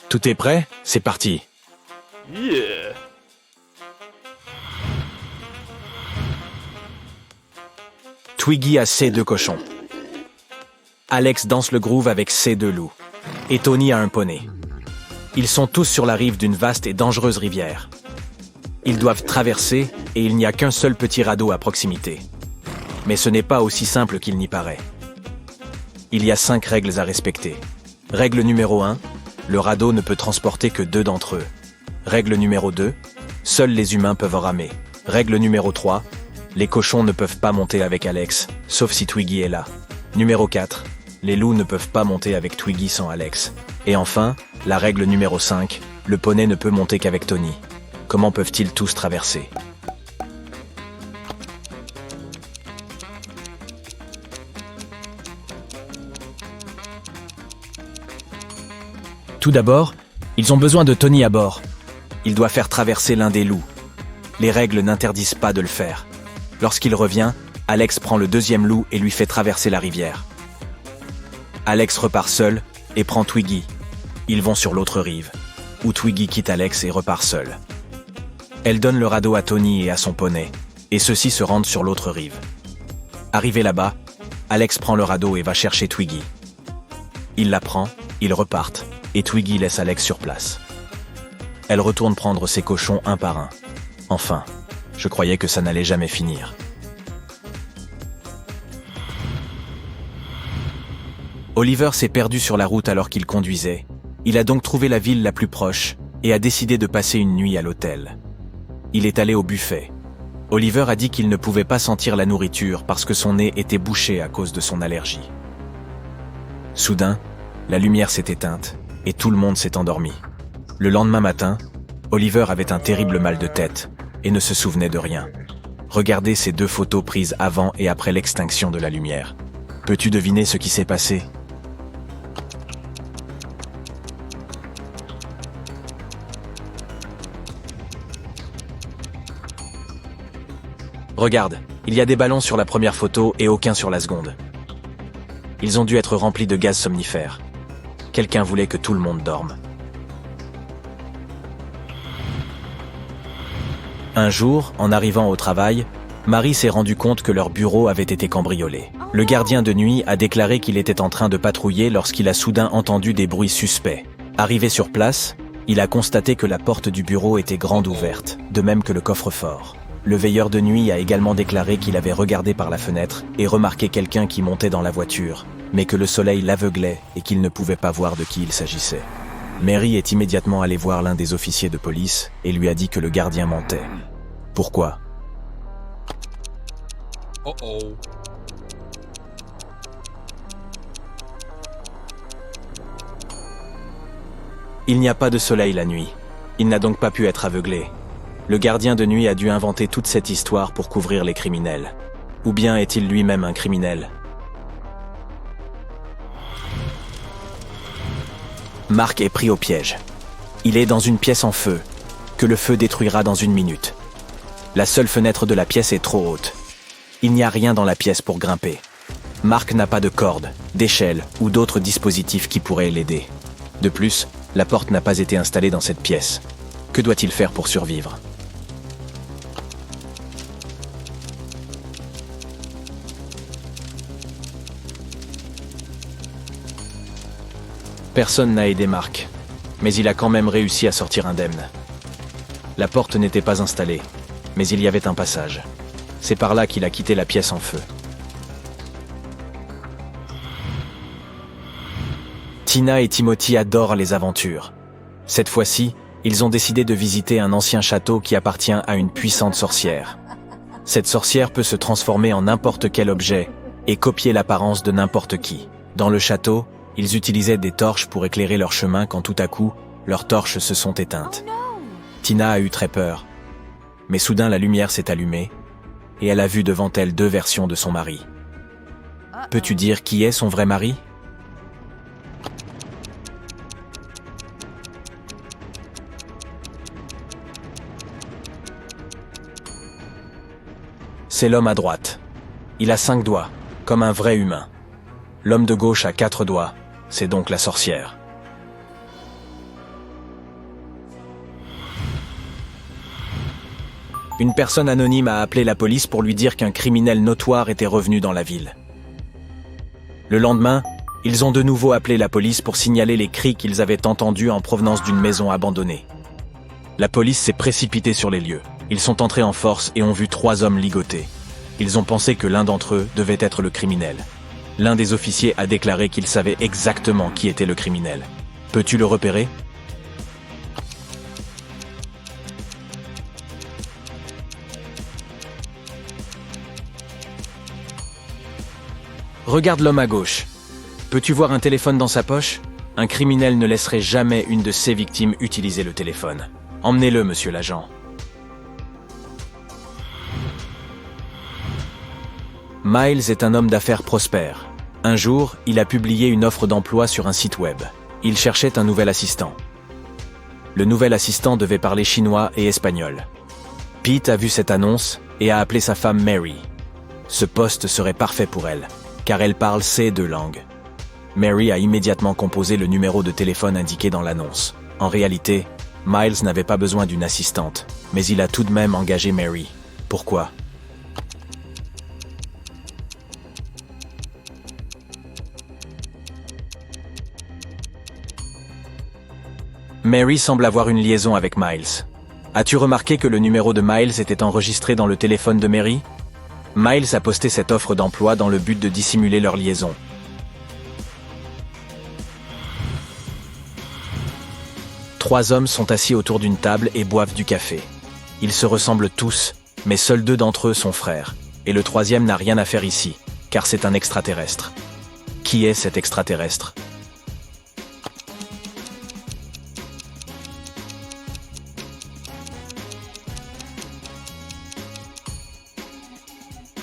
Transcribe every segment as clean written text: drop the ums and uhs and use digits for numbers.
Tout est prêt? C'est parti. Yeah. Twiggy a ses 2 cochons. Alex danse le groove avec ses 2 loups. Et Tony a un poney. Ils sont tous sur la rive d'une vaste et dangereuse rivière. Ils doivent traverser et il n'y a qu'un seul petit radeau à proximité. Mais ce n'est pas aussi simple qu'il n'y paraît. Il y a 5 règles à respecter. Règle numéro 1, le radeau ne peut transporter que 2 d'entre eux. Règle numéro 2, seuls les humains peuvent ramer. Règle numéro 3, les cochons ne peuvent pas monter avec Alex, sauf si Twiggy est là. Numéro 4, les loups ne peuvent pas monter avec Twiggy sans Alex. Et enfin, la règle numéro 5, le poney ne peut monter qu'avec Tony. Comment peuvent-ils tous traverser? Tout d'abord, ils ont besoin de Tony à bord. Il doit faire traverser l'un des loups. Les règles n'interdisent pas de le faire. Lorsqu'il revient, Alex prend le 2e loup et lui fait traverser la rivière. Alex repart seul et prend Twiggy. Ils vont sur l'autre rive, où Twiggy quitte Alex et repart seul. Elle donne le radeau à Tony et à son poney, et ceux-ci se rendent sur l'autre rive. Arrivé là-bas, Alex prend le radeau et va chercher Twiggy. Il la prend, ils repartent, et Twiggy laisse Alex sur place. Elle retourne prendre ses cochons un par un. Enfin, je croyais que ça n'allait jamais finir. Oliver s'est perdu sur la route alors qu'il conduisait. Il a donc trouvé la ville la plus proche et a décidé de passer une nuit à l'hôtel. Il est allé au buffet. Oliver a dit qu'il ne pouvait pas sentir la nourriture parce que son nez était bouché à cause de son allergie. Soudain, la lumière s'est éteinte et tout le monde s'est endormi. Le lendemain matin, Oliver avait un terrible mal de tête et ne se souvenait de rien. Regardez ces 2 photos prises avant et après l'extinction de la lumière. Peux-tu deviner ce qui s'est passé? Regarde, il y a des ballons sur la première photo et aucun sur la seconde. Ils ont dû être remplis de gaz somnifères. Quelqu'un voulait que tout le monde dorme. Un jour, en arrivant au travail, Marie s'est rendu compte que leur bureau avait été cambriolé. Le gardien de nuit a déclaré qu'il était en train de patrouiller lorsqu'il a soudain entendu des bruits suspects. Arrivé sur place, il a constaté que la porte du bureau était grande ouverte, de même que le coffre-fort. Le veilleur de nuit a également déclaré qu'il avait regardé par la fenêtre et remarqué quelqu'un qui montait dans la voiture, mais que le soleil l'aveuglait et qu'il ne pouvait pas voir de qui il s'agissait. Mary est immédiatement allée voir l'un des officiers de police et lui a dit que le gardien mentait. Pourquoi? Uh-oh. Il n'y a pas de soleil la nuit. Il n'a donc pas pu être aveuglé. Le gardien de nuit a dû inventer toute cette histoire pour couvrir les criminels. Ou bien est-il lui-même un criminel? Mark est pris au piège. Il est dans une pièce en feu, que le feu détruira dans 1 minute. La seule fenêtre de la pièce est trop haute. Il n'y a rien dans la pièce pour grimper. Mark n'a pas de corde, d'échelle ou d'autres dispositifs qui pourraient l'aider. De plus, la porte n'a pas été installée dans cette pièce. Que doit-il faire pour survivre? Personne n'a aidé Mark, mais il a quand même réussi à sortir indemne. La porte n'était pas installée, mais il y avait un passage. C'est par là qu'il a quitté la pièce en feu. Tina et Timothy adorent les aventures. Cette fois-ci, ils ont décidé de visiter un ancien château qui appartient à une puissante sorcière. Cette sorcière peut se transformer en n'importe quel objet et copier l'apparence de n'importe qui. Dans le château, ils utilisaient des torches pour éclairer leur chemin quand tout à coup, leurs torches se sont éteintes. Tina a eu très peur. Mais soudain la lumière s'est allumée et elle a vu devant elle 2 versions de son mari. Peux-tu dire qui est son vrai mari? C'est l'homme à droite. Il a 5 doigts, comme un vrai humain. L'homme de gauche a 4 doigts, c'est donc la sorcière. Une personne anonyme a appelé la police pour lui dire qu'un criminel notoire était revenu dans la ville. Le lendemain, ils ont de nouveau appelé la police pour signaler les cris qu'ils avaient entendus en provenance d'une maison abandonnée. La police s'est précipitée sur les lieux. Ils sont entrés en force et ont vu 3 hommes ligotés. Ils ont pensé que l'un d'entre eux devait être le criminel. L'un des officiers a déclaré qu'il savait exactement qui était le criminel. Peux-tu le repérer? Regarde l'homme à gauche. Peux-tu voir un téléphone dans sa poche? Un criminel ne laisserait jamais une de ses victimes utiliser le téléphone. Emmenez-le, monsieur l'agent. Miles est un homme d'affaires prospère. Un jour, il a publié une offre d'emploi sur un site web. Il cherchait un nouvel assistant. Le nouvel assistant devait parler chinois et espagnol. Pete a vu cette annonce et a appelé sa femme Mary. Ce poste serait parfait pour elle, car elle parle ces 2 langues. Mary a immédiatement composé le numéro de téléphone indiqué dans l'annonce. En réalité, Miles n'avait pas besoin d'une assistante, mais il a tout de même engagé Mary. Pourquoi? Mary semble avoir une liaison avec Miles. As-tu remarqué que le numéro de Miles était enregistré dans le téléphone de Mary? Miles a posté cette offre d'emploi dans le but de dissimuler leur liaison. Trois hommes sont assis autour d'une table et boivent du café. Ils se ressemblent tous, mais seuls 2 d'entre eux sont frères, et le 3e n'a rien à faire ici, car c'est un extraterrestre. Qui est cet extraterrestre?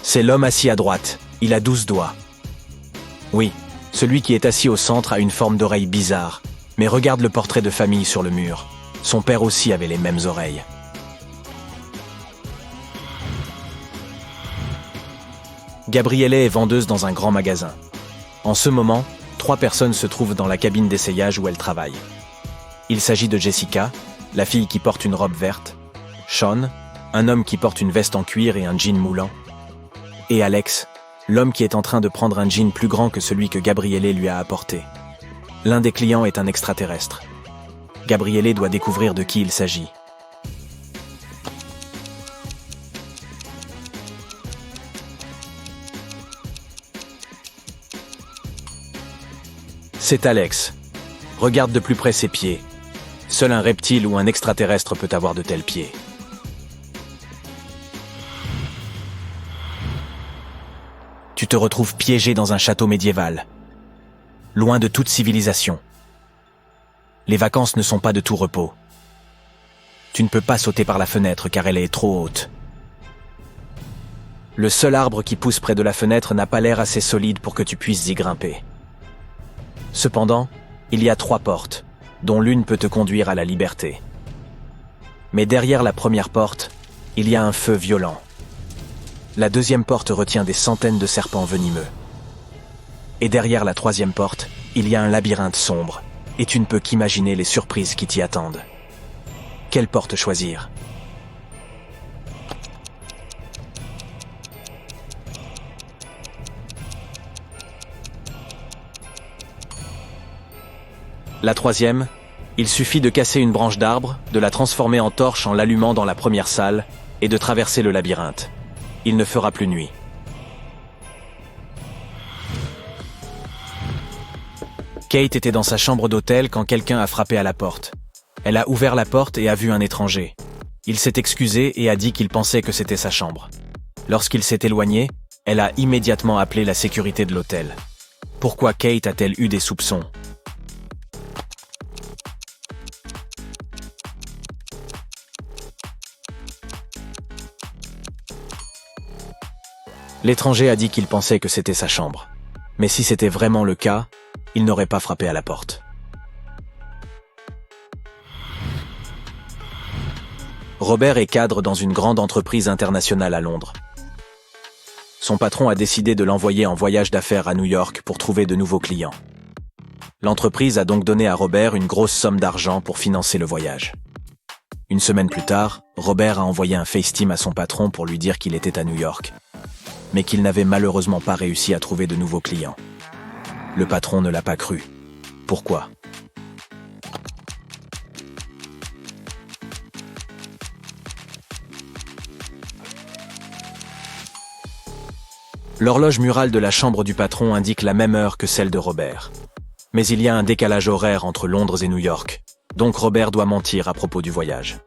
C'est l'homme assis à droite. Il a 12 doigts. Oui, celui qui est assis au centre a une forme d'oreille bizarre. Mais regarde le portrait de famille sur le mur. Son père aussi avait les mêmes oreilles. Gabrielle est vendeuse dans un grand magasin. En ce moment, 3 personnes se trouvent dans la cabine d'essayage où elle travaille. Il s'agit de Jessica, la fille qui porte une robe verte, Sean, un homme qui porte une veste en cuir et un jean moulant, et Alex, l'homme qui est en train de prendre un jean plus grand que celui que Gabrielle lui a apporté. L'un des clients est un extraterrestre. Gabrielle doit découvrir de qui il s'agit. C'est Alex. Regarde de plus près ses pieds. Seul un reptile ou un extraterrestre peut avoir de tels pieds. Tu te retrouves piégé dans un château médiéval, loin de toute civilisation. Les vacances ne sont pas de tout repos. Tu ne peux pas sauter par la fenêtre car elle est trop haute. Le seul arbre qui pousse près de la fenêtre n'a pas l'air assez solide pour que tu puisses y grimper. Cependant, il y a 3 portes, dont l'une peut te conduire à la liberté. Mais derrière la première porte, il y a un feu violent. La 2e porte retient des centaines de serpents venimeux. Et derrière la 3e porte, il y a un labyrinthe sombre, et tu ne peux qu'imaginer les surprises qui t'y attendent. Quelle porte choisir? La 3e, il suffit de casser une branche d'arbre, de la transformer en torche en l'allumant dans la première salle, et de traverser le labyrinthe. Il ne fera plus nuit. Kate était dans sa chambre d'hôtel quand quelqu'un a frappé à la porte. Elle a ouvert la porte et a vu un étranger. Il s'est excusé et a dit qu'il pensait que c'était sa chambre. Lorsqu'il s'est éloigné, elle a immédiatement appelé la sécurité de l'hôtel. Pourquoi Kate a-t-elle eu des soupçons? L'étranger a dit qu'il pensait que c'était sa chambre. Mais si c'était vraiment le cas, il n'aurait pas frappé à la porte. Robert est cadre dans une grande entreprise internationale à Londres. Son patron a décidé de l'envoyer en voyage d'affaires à New York pour trouver de nouveaux clients. L'entreprise a donc donné à Robert une grosse somme d'argent pour financer le voyage. Une semaine plus tard, Robert a envoyé un FaceTime à son patron pour lui dire qu'il était à New York, mais qu'il n'avait malheureusement pas réussi à trouver de nouveaux clients. Le patron ne l'a pas cru. Pourquoi ? L'horloge murale de la chambre du patron indique la même heure que celle de Robert. Mais il y a un décalage horaire entre Londres et New York, donc Robert doit mentir à propos du voyage.